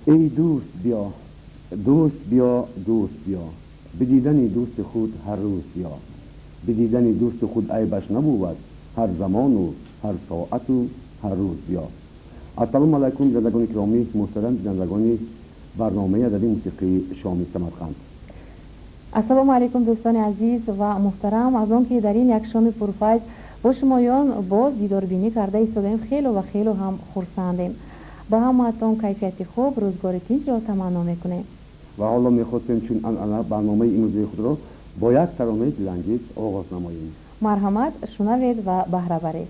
ای دوست بیا، دوست بیا، دوست بیا، به دیدن دوست خود هر روز بیا. به دیدن دوست خود عیبش نبود، هر زمان و هر ساعت و هر روز بیا. السلام علیکم بینندگان گرامی محترم، بینندگان برنامه ادبی موسیقی شامی سمرقند. السلام علیکم دوستان عزیز و محترم، از آن که در این یک شام پرفیض با شمایان باز دیدار بینی کرده ایستادیم، خیلی و خیلی هم خرسندیم. با همتون کیفیت خوب، روزگار تیز را تمنا میکنیم و حالا میخواستیم چون برنامه امروزی خود را با یک ترانه دلانگیز آغاز نماییم. مرحمت، شنوید و بهره برید.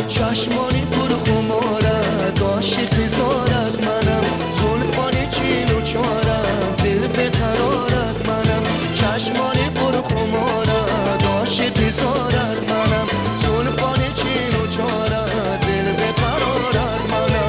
چشمانی پر خمارم، عاشقی زارد منم، زلفانی چین و چارم، دل بقرارد منم. چشمانی پر خمارد، عاشقی زارد منم، زلفانی چین و چارم، دل بقرارد منم.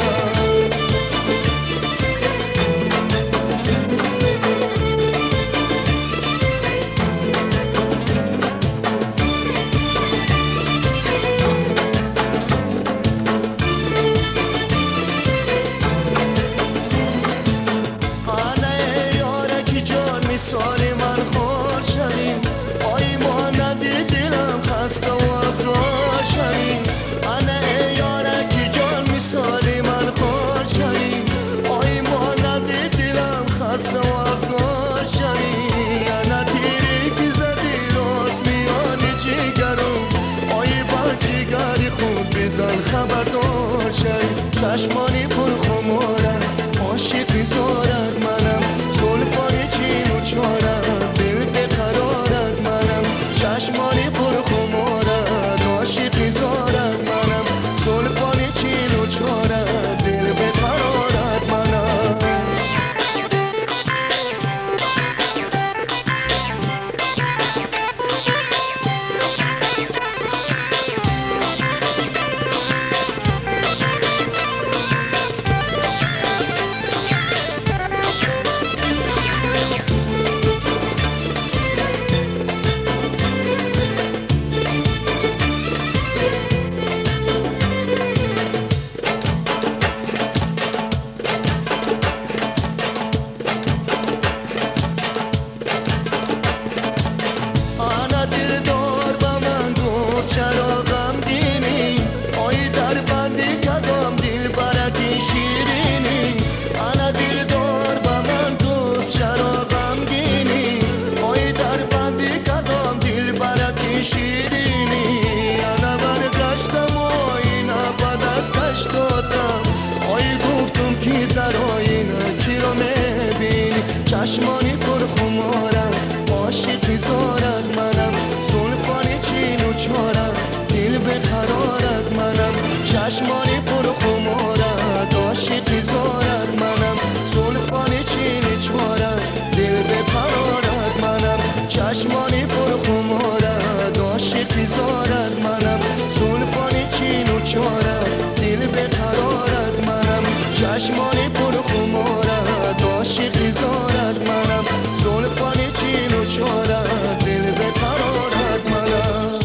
چشمانی پر خمارم، عاشقی زارد منم، زلفانی چین و چارم، دل بقرارد منم. چشمانی پر خمارد، عاشقی زارد منم، زلفانی چین و چارم، دل بقرارد منم. چشمانی پر خمارد، عاشقی زارد منم، زلفانی چین و چارم، دل بقرارد منم. چشمانی پر خمارد، عاشقی زارد منم، زلفانی چین و چارد، دل بقرارد منم.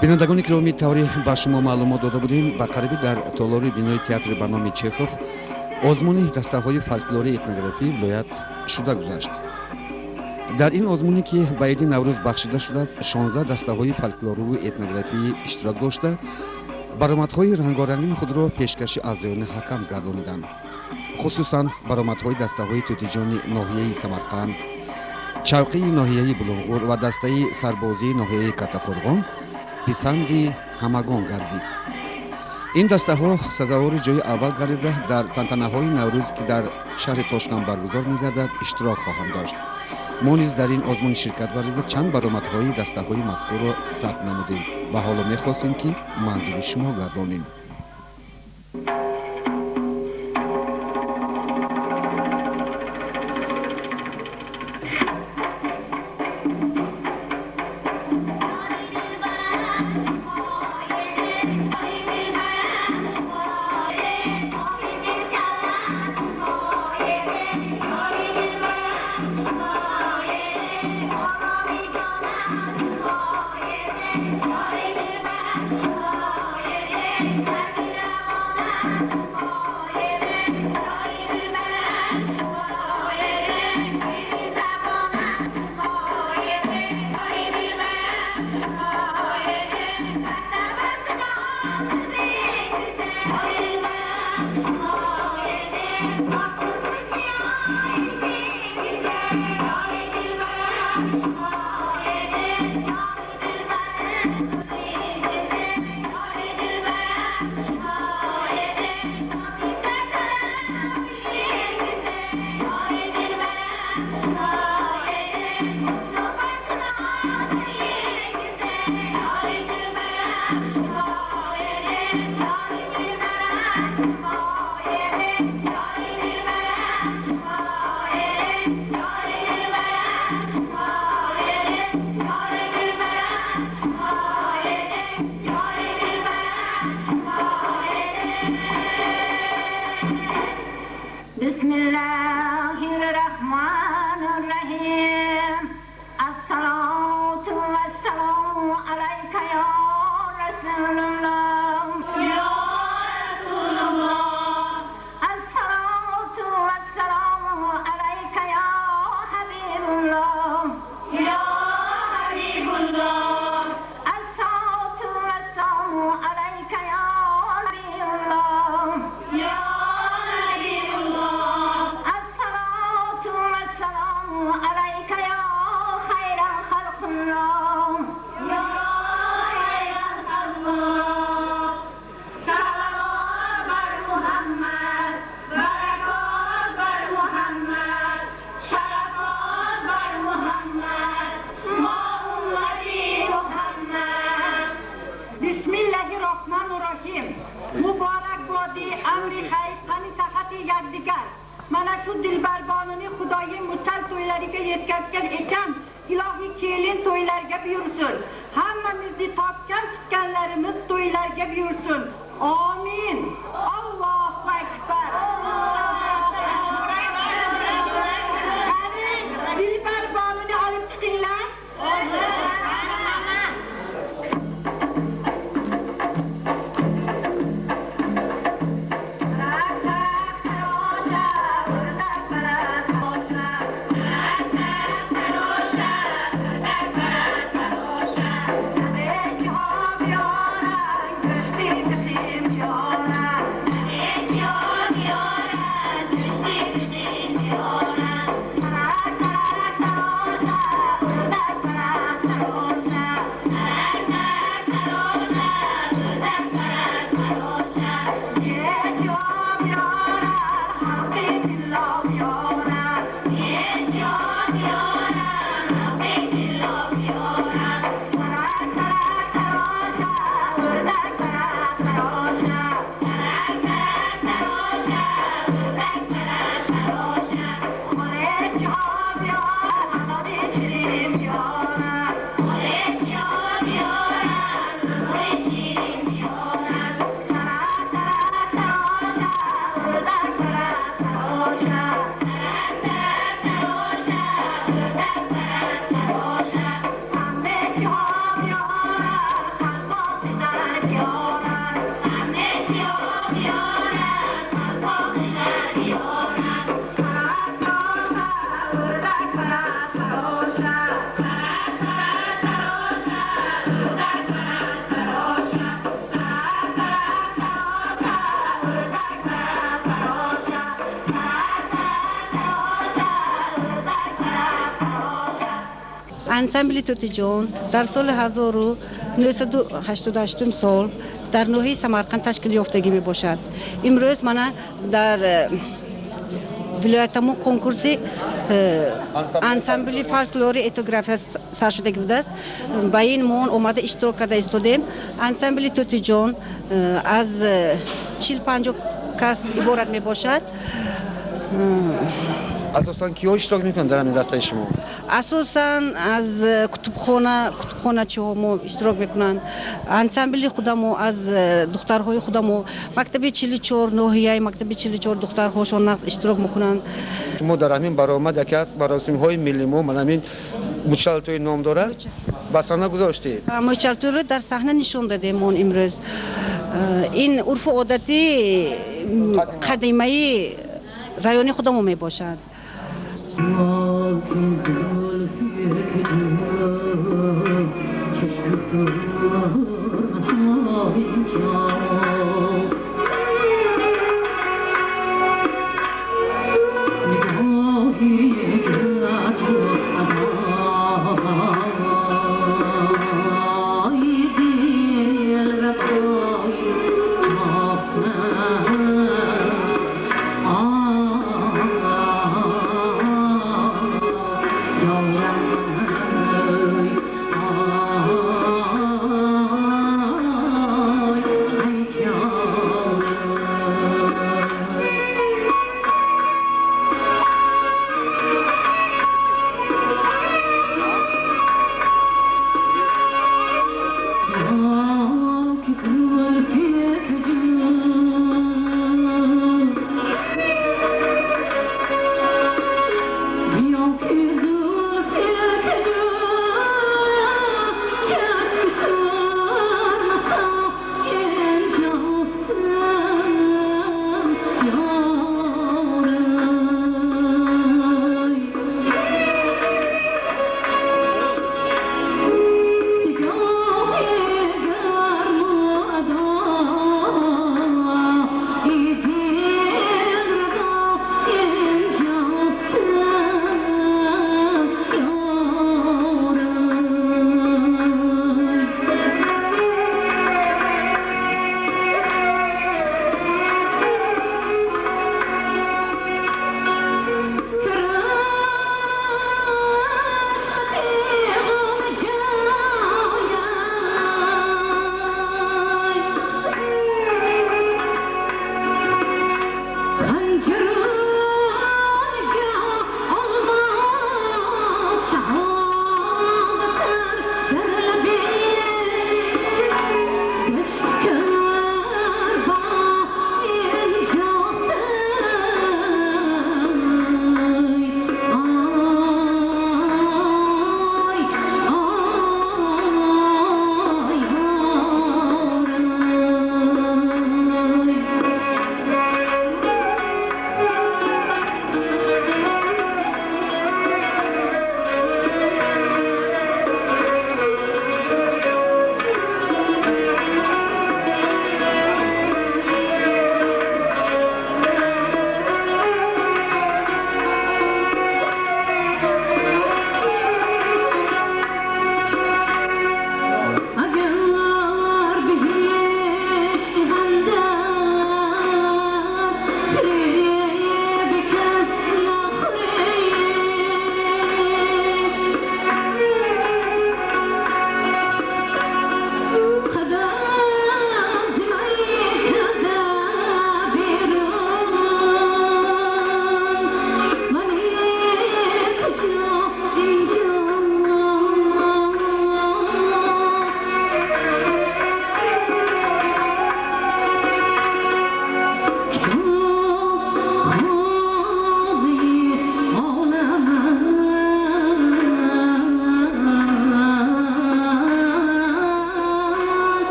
بینندگان گرامی، طوری با شما معلومات داده بودیم با قریبی در تالار بینای تئاتر برنامه چخوف آزمون دسته‌های فولکلوری اتنوگرافی ولایت شده گذشت. در این آزمونی که به عید نوروز بخشیده شده است، 16 دسته‌های فولکلوری و اتنوگرافی اشتراک داشته برآمدهای رنگارنگین خود را پیشکش اعضایان حکم گردانیدند. خصوصا برآمدهای دسته‌های توتیجان ناحیه سمرقند، چوقی ناحیه بلونغور و دسته سربازی ناحیه کتاپورغان писанди ҳамагон гардид. ин дастаҳо сазовори ҷои аввал гардида дар тантанаҳои наврӯз ки дар шаҳри Тошканд баргузор мегардад иштирок хоҳанд дошт. мо низ дар ин озмун ширкат варзида чанд баромадҳои дастаҳои мазкурро сабт намудем ва ҳоло мехостем ки манзури шумо гардонем. انسمبل توتی جان در سال 1900 1988 سال در ناحیه سمرقند تشکیل یافتگی می باشد. امروز من در ولایتمون کنکورس انسامبل فولکلوری اتنوگرافی سر شدگی بوده است. با این مون اومده اشتراک کرده استودیم. انسامبل توتی جان از 40-50 کس عبارت می باشد. اساساً کیا اشتراک میکنن در همین دسته شما؟ اساساً از کتابخانه چهارم اشتراک میکنن. انسامبل خودمو از دخترهای خودمو مکتب 44 ناحیه مکتب 44 دخترهاشون نقص اشتراک میکنن. شما در همین برآمد یکی از مراسم‌های ملی ما من همین موچالتوی نام داره با صحنه گذاشتید. موچالتو رو در صحنه نشون دادیم ما امروز. این عرف و عادتی قدیمی رایانی خودمو می باشد.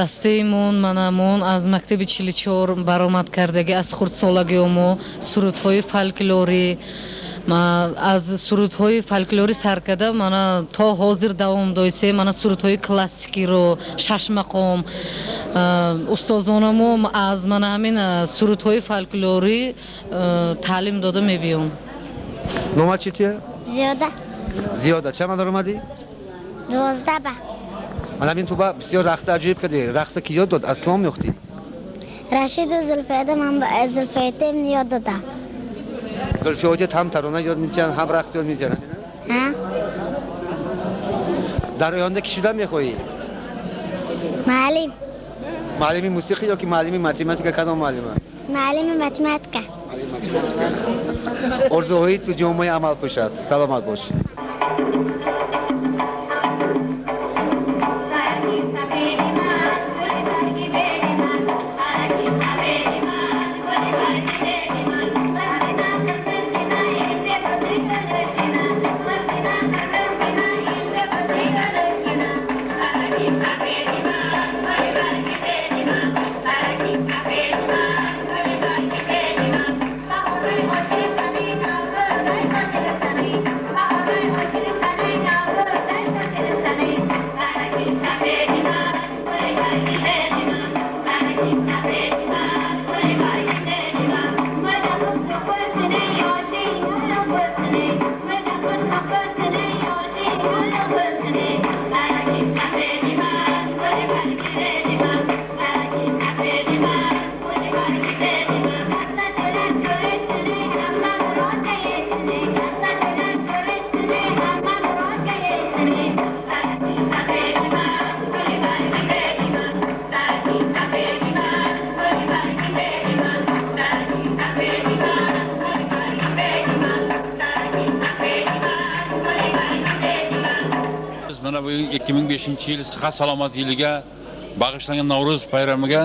дастаимон манамон аз мактаби 44 баромад кардагӣ аз хурдсолагиҳо мо сурудҳои фолклорӣ аз сурудҳои фолклорӣ саркарда мана то ҳозир давом доисе мана сурудҳои классикиро шашмақом устозонамо аз мана ҳамин сурудҳои фолклорӣ таълим дода мебиём. номад чӣ тия? Зиёда. Зиёда. Чанд омадӣ? 12 ба. Манамин ту ба бисёр рақс аҷиб кардӣ. Рақса ки ёд дод? Аз кӣ омӯхтӣ? Рашиду Зулфиёда ман ба Зулфиётем ёд додам. Зулфиёда ҳам тарона ёд мезанад, ҳам рақс ёд мезанад. ҳа? Дар оянда кӣ шуда мехоҳӣ? Маълим. Маълими мусиқӣ ё ки маълими математика кадом маълима? Маълими математика. Орзуҳои ту ҷомаи амал кушад. Саломат бош. Mana bu 2005-yil sihat salomat yiliga bag'ishlangan Navro'z bayramiga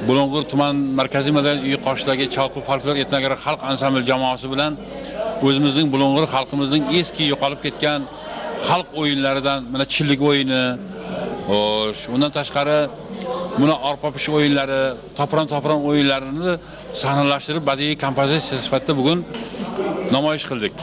Bulung'ur tuman markaziy madaniy uyi qoshidagi Chalqi folklor etnografik xalq ansambl jamoasi bilan o'zimizning Bulung'ur xalqimizning eski yo'qolib ketgan xalq o'yinlaridan mana chillik o'yini, undan tashqari buni arpa pish o'yinlari, to'pron o'yinlarini sahnalashtirib badiiy kompozitsiya sifatida bugun namoyish qildik.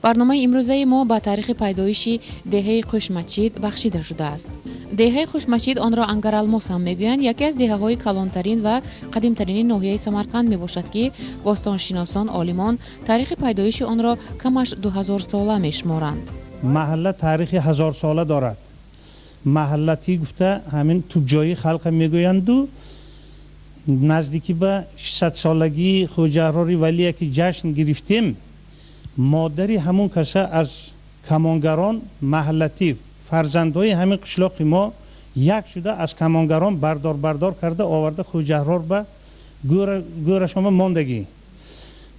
барномаи имрӯзаи мо ба таърихи пайдоиши деҳаи қӯшмачид бахшида шудааст. деҳаи қӯшмачид, онро ангаралмос ҳам мегӯянд, яке аз деҳаҳои калонтарин ва қадимтарини ноҳияи Самарқанд мебошад ки бостоншиносон, олимон таърихи пайдоиши онро камаш 2000 сола мешуморанд. маҳалла таърихи 1000 сола дорад. маҳаллатӣ гуфта ҳамин тубҷои халқ мегӯянду نزدیکی به 600 سالگی خوجهراری ولی که جشن گرفتیم، مادری همون کسا از کمانگران محلتی فرزندای همین قشلاق ما یک شده از کمانگران بردار کرده آورده خوجهرار به گور شما ماندگی.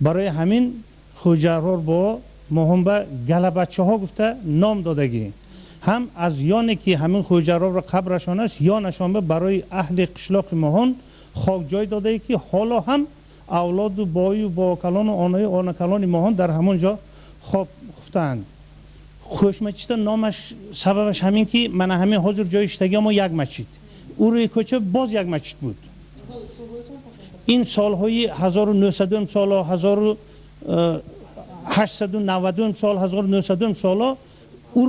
برای همین خوجهرار با مهم به گلبچه ها گفته نام دادگی. هم از یانی که همین خوجهرار را قبرشان است یا نشان برای اهل قشلاق ماهان خاک جای داده که حالا هم اولاد و بای و باکلان و آنای آنکلان ماهان در همون جا خواب خفتند. خوشمچیت نامش سببش همین که من همین حضور جایشتگی ما یک مچید او روی کوچه باز یک مچید بود. این سالهای 1900 سال 1890 سال 1900 سال او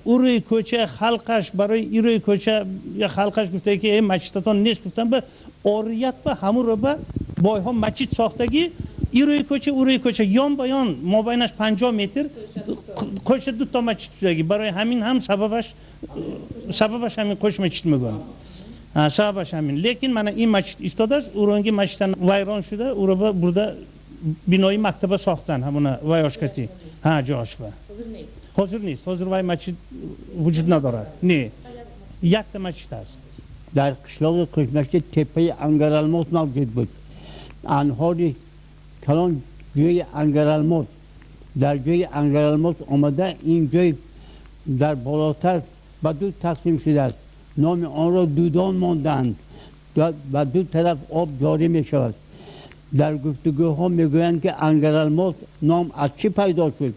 روی کوچه خلقش برای این روی کوچه یا خلقش گفته که این مچیدتان نیست گفتن به آریت به همون رو به بای ها مچید ساختگی این روی کوچه او روی کوچه یان با یان ما بینش 50 متر کوچه دو تا مچید شدگی. برای همین هم سببش همین کوچ مچید میگن سببش همین. لیکن من این مچید ایستاده است او رنگی مچیدن ویران شده او رو برده بینایی مکتبه ساختن همون ویاشکتی جاش به حاضر نیست. حاضر وای مچید وجود ندارد. نه یک تا مچید است در قشلاق خوشمچید تپه انگرالموت موجود بود. انهاری کلان جوی انگرالموت در جوی انگرالموت آمده این جوی در بالاتر به دو تقسیم شده است. نام آن را دودان ماندند و دو طرف آب جاری می شود. در گفتگوها می گویند که انگرالموت نام از چی پیدا شد؟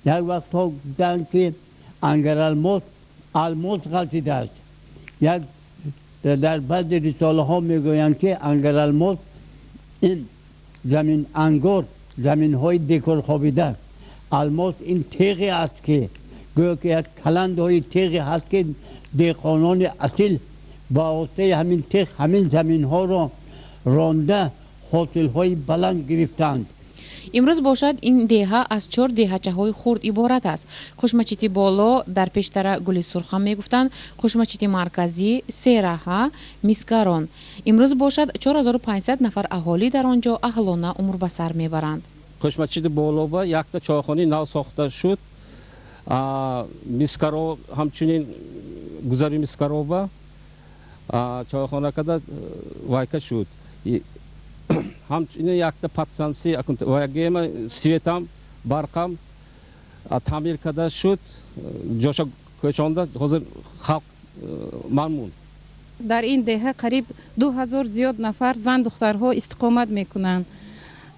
در وقت ها گفتند که انگرالموت الموت غلطیده است. یک در بعض رساله ها می گویند که انگرالموت این زمین انگور زمین های دکور خوابیده. الموت این تیغی است که گویا که یک کلند های تیغی هست که دهقانان اصیل با واسطه همین تیغ همین زمین ها را رانده حاصل های بلند گرفتند. امروز باشد این دیها از 4 دیهچه های خرد عبارت است. خوشمچیتی بالا در پیشتر گل سرخ می گفتند، خوشمچیتی مرکزی، سیراها، میسکارون. امروز باشد 4500 نفر اهالی در آنجا اهلانه عمر به سر میبرند. خوشمچیتی بالا با یک تا چایخانه نو ساخته شد. میسکارو همچنین گذری میسکارو با چایخانه کده وایکه شد. همچنین یک تا پاتسانسی و یکیم سویتم برقم تعمیر کرده شد. جاشا کوچانده حاضر خلق ممنون. در این دهه قریب 2000 زیاد نفر زن دخترها استقامت میکنند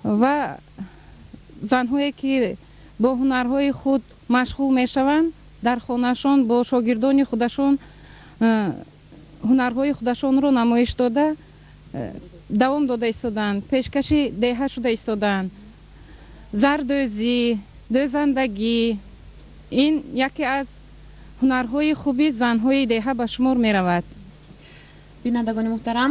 و زنهایی که با هنرهای خود مشغول میشوند در خانهشان با شاگردان خودشان هنرهای خودشان را نمایش داده دوام داده ایستادند. پیشکشی دهه شده ایستادند. زردوزی، دوزندگی این یکی از هنرهای خوبی زنهای دهه به شمار می رود. بینندگان محترم،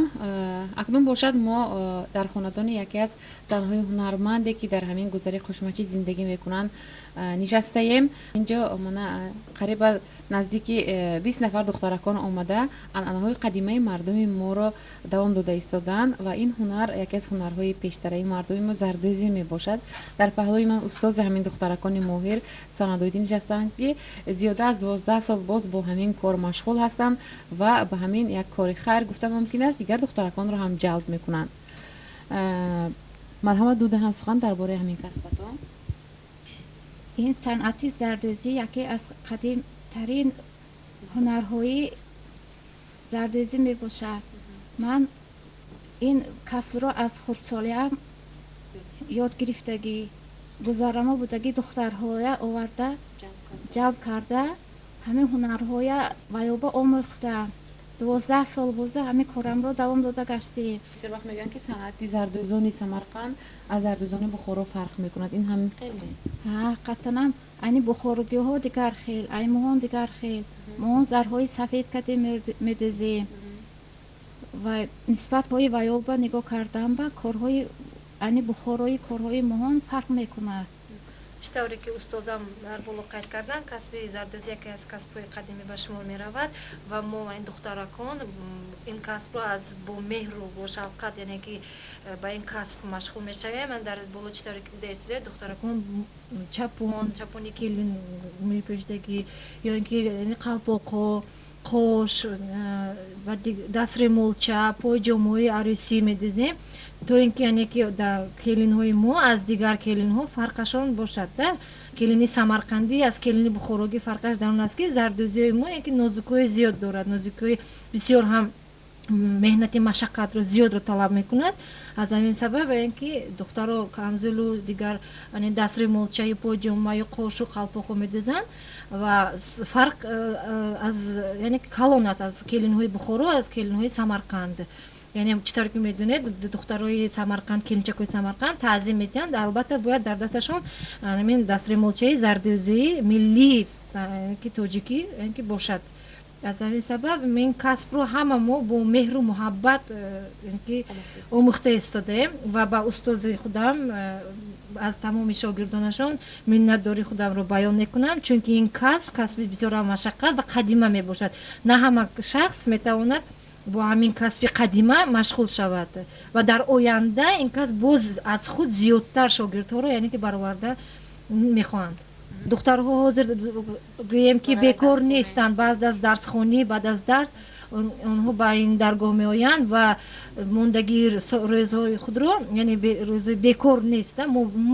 اکنون باشد ما در خاندان یکی از زنهای هنرمندی که در همین گذری خوشمچید زندگی میکنند نشسته ایم. اینجا من قریب نزدیک 20 نفر دخترکان آمده انعنه‌های قدیمی مردم ما را دوام داده ایستادند و این هنر یکی از هنرهای پیشتره مردم ما زردوزی می باشد. در پهلوی من استاد همین دخترکان ماهر سانادویدی نشستند که زیاده از 12 سال باز با همین کار مشغول هستند و به همین یک کار خیر گفته ممکن است دیگر دخترکان را هم جلب میکنند. مرحمت دودهان سخن درباره همین کسبتان. این صنعت زردوزی یکی از قدیم ترین هنرهای زردوزی می باشد. من این کسب را از خردسالیم یاد گرفتگی گذارما بودگی دخترهای آورده جلب کرده همین هنرهای ویوبه آموختم. 12 سال بوده همین کارم را دوام داده گشتیم. بیشتر وقت میگن که صنعتی زردوزانی سمرقند از زردوزان بخارا فرق میکند. این همین خیلی قطعا این بخارگی ها دیگر خیل این موهان دیگر خیل موهان زرهای سفید کده میدوزیم و نسبت به ویوبه نگاه کردم با کارهای این بخارای کارهای موهان فرق میکند. چطوری که استادم در بالا قید کردن کسب زردوزی یکی از کسب‌های قدیمی به شمار می‌رود و ما این دخترکان این کسب را از با مهر و با شفقت یعنی که به این کسب مشغول می‌شویم. من در بالا چطوری که دیده دخترکان چپونی که می‌پوشیدگی یا اینکه یعنی قلپاق قوش و دستر مولچه پای جامعه عروسی می‌دیزیم تو اینکه یعنی که در کلین‌های ما از دیگر کلین‌ها فرقشان باشد. در کلینی سمرقندی از کلینی بخاراگی فرقش در اون است که زردوزی ما اینکه نازک‌های زیاد دارد، نازک‌های بسیار هم مهنت مشقت رو زیاد رو طلب میکند. از همین سبب اینکه دخترها کمزل و دیگر یعنی دستر مولچه پای جامعه قوش و قلپاق می‌دیزن و فرق از یعنی کلان است از کلین‌های بخارا از کلین‌های سمرقند. یعنی چطور که میدونید دخترای سمرقند کلینچکای سمرقند تعظیم می‌کنند البته باید در دستشون همین دستر مولچه زردوزی ملی که تاجیکی اینکه باشد. از همین سبب این کسب رو همه ما با مهر و محبت اینکه آموخته ایستادیم و با استاد خودم از تمام شاگردانشون منتداری خودم رو بیان میکنم چون که این کسب بسیار مشقت و قدیمه می باشد. نه همه شخص میتواند با همین کسب قدیمه مشغول شود و در آینده این کسب باز از خود زیادتر شاگردها رو یعنی که برآورده میخواهند. دخترها حاضر گویم که بیکار نیستند بعد از درس خونی بعد از درس اونها با این درگاه می آیند و موندگی روزهای خود رو یعنی روزهای بیکار نیست.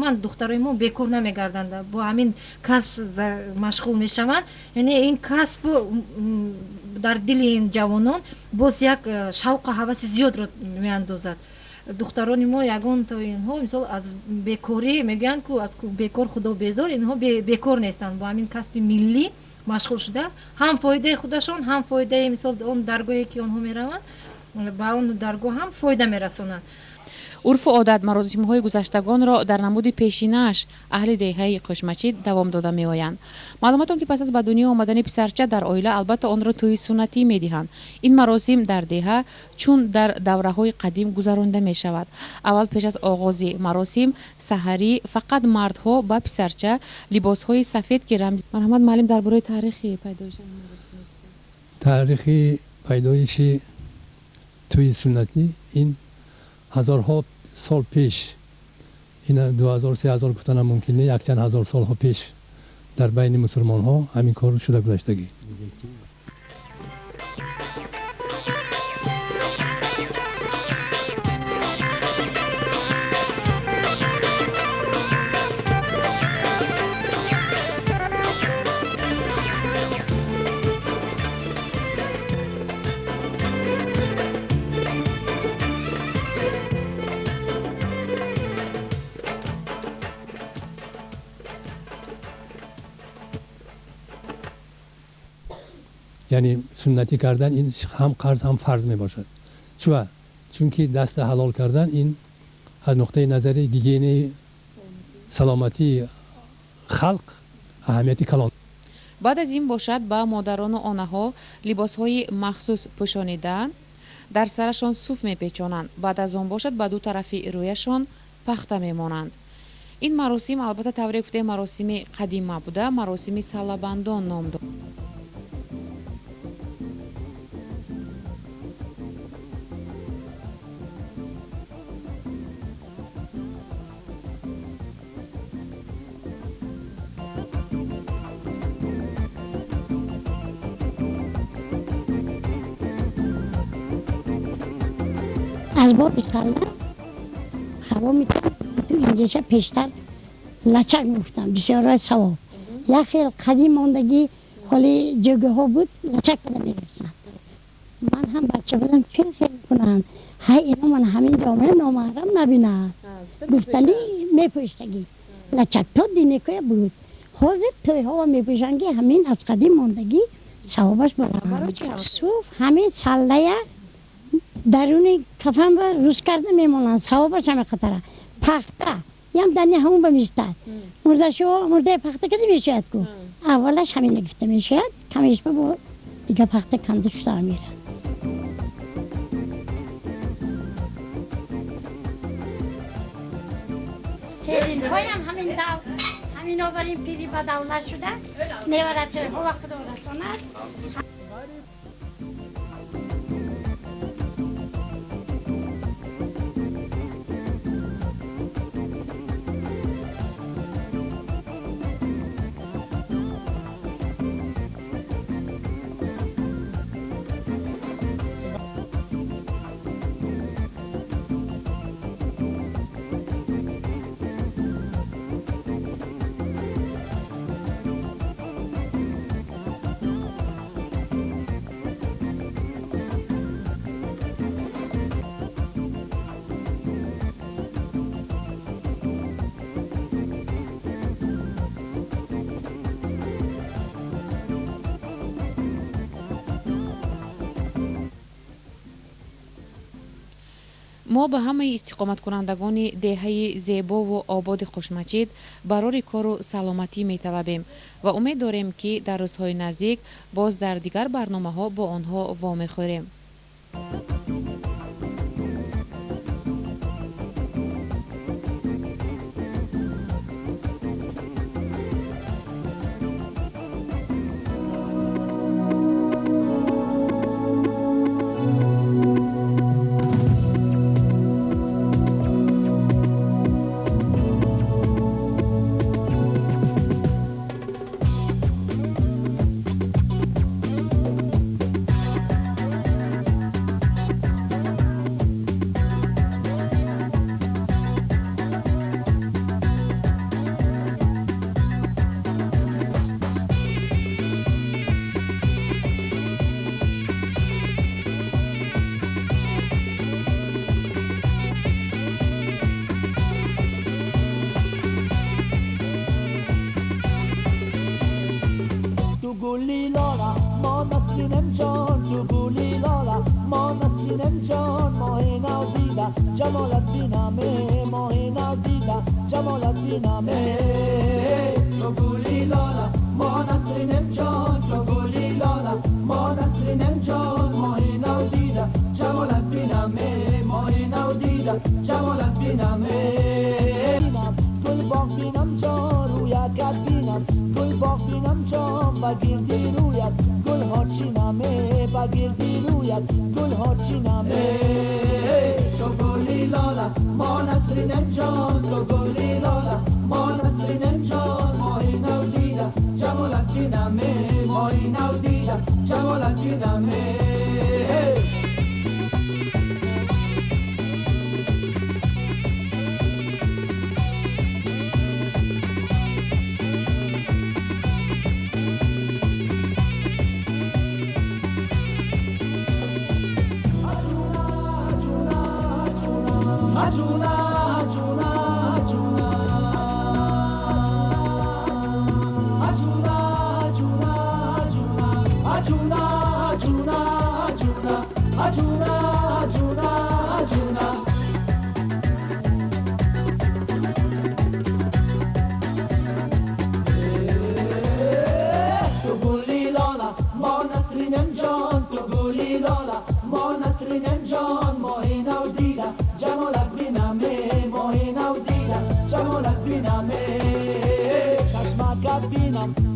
من دخترای ما بیکار نمیگردند با همین کسب مشغول می شوند. یعنی این کسب در دل این جوانان باز یک شوق و هوس زیاد رو می اندازد. دختران ما یگان تا اینها مثلا از بیکاری میگن که از بیکار خدا بیزار اینها بیکار نیستند با همین کسب ملی مشغول شده هم فایده خودشون هم فایده مثلا اون درگاهی که اونها میروند با اون درگاه هم فایده میرسونند. عرف و عادت مراسم‌های گذشتگان را در نمود پیشینه‌اش اهل دهه قشمچی دوام داده می‌آیند. معلومات که پس از به دنیا آمدن پسرچه در عائله البته آن را توی سنتی می‌دهند. این مراسم در دهه چون در دوره‌های قدیم گذرانده می‌شود. اول پیش از آغاز مراسم سحری فقط مردها با پسرچه لباس‌های سفید که رمز محمد معلم درباره تاریخی پیدایش تاریخی پیدایش توی سنتی این هزارها سال پیش این 2000-3000 گفتن ممکنه یک چند هزار سال ها پیش در بین مسلمان ها همین کار شده گذشتگی. یعنی سنتی کردن این هم قرض هم فرض می باشد. چون که دست حلال کردن این از نقطه نظر گیگین سلامتی خلق اهمیتی کلان. بعد از این باشد با مادران و آنها لباسهای مخصوص پوشانیدن در سرشان صوف می پیچانند. بعد از آن باشد با دو طرف رویشان پخته می مانند. این مراسم البته طوری گفته مراسم قدیمه بوده مراسم سالابندان نام دارد. از باب سالن هوا میتونم تو اینجا پیشتر لچک میفتم بسیار رای سواب یک خیلی قدیم ماندگی حالی جگه ها بود لچک بده میرسن من هم بچه بدم فیل خیلی کنم های اینا من همین جامعه نامحرم نبینم گفتنی میپوشتگی لچک تا دینکوی بود حاضر توی ها میپوشنگی همین از قدیم ماندگی سوابش بالا صوف همین سله درون کفن و روز کرده میمونن ثوابش همه خطره پخته یم دنیا همون بمیستد مرده پخته کده میشید کو اولش همین نگفته میشید کمیش با دیگه پخته کنده شده میره همین همین آوریم پیری با دولت شده نیورت ها وقت دولتانه ما به همه استقامت کنندگان دهه زیبا و آباد خوشمچید برای کار و سلامتی می طلبیم و امید داریم که در روزهای نزدیک باز در دیگر برنامه ها با آنها وامی خوریم. جمالت بینامه ماه نو دیده جمالت بینامه تو گلی لالا ما نسرینم جان تو گلی لالا ما نسرینم جان ماه نو دیده جمالت بینامه ماه نو دیده جمالت بینامه گل باغ بینم جان رویت بینم گل باغ بینم جان بگیردی رویت گل ها چینامه بگیردی رویت گل ها چینامه تو گلی لالا ما نسرینم جان تو گلی لالا ما نسرینم جان ماهی نو دیده جمالت بینمه ماهی نو دیده جمالت بینمه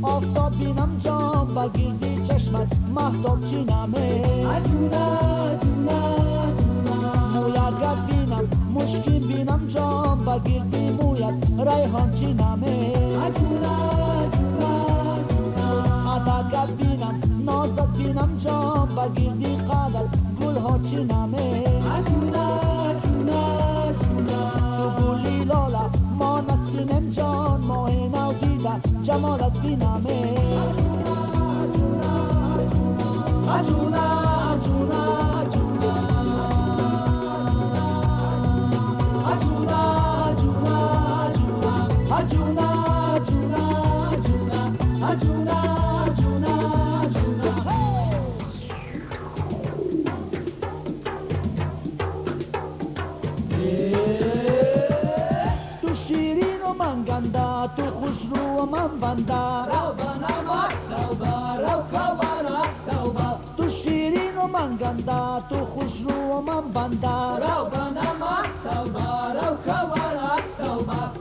آفتاب بینم جان بگیردی چشمت محتاب چینمه اجونا اجونا اجونا مویت بینم مشکین بینم جان بگیردی مویت ریحان چینمه اجونا اجونا اجونا عطاکت بینم نازت بینم جان بگیردی قدر گل ها چینمه اجونا اجونا اجونا تو گلی لالا ما نسرینم جان ماه نو دیده جمالت بینمه اجونا اجونا اجونا اجونا اجونا اجونا اجونا اجونا اجونا تو شیرین و من گنده تو خوش رو و من بنده تو شیرین و من گنده تو خوش رو و من بنده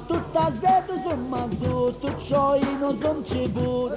تو تازه تو زمزدو تو شاهین و زنچه بود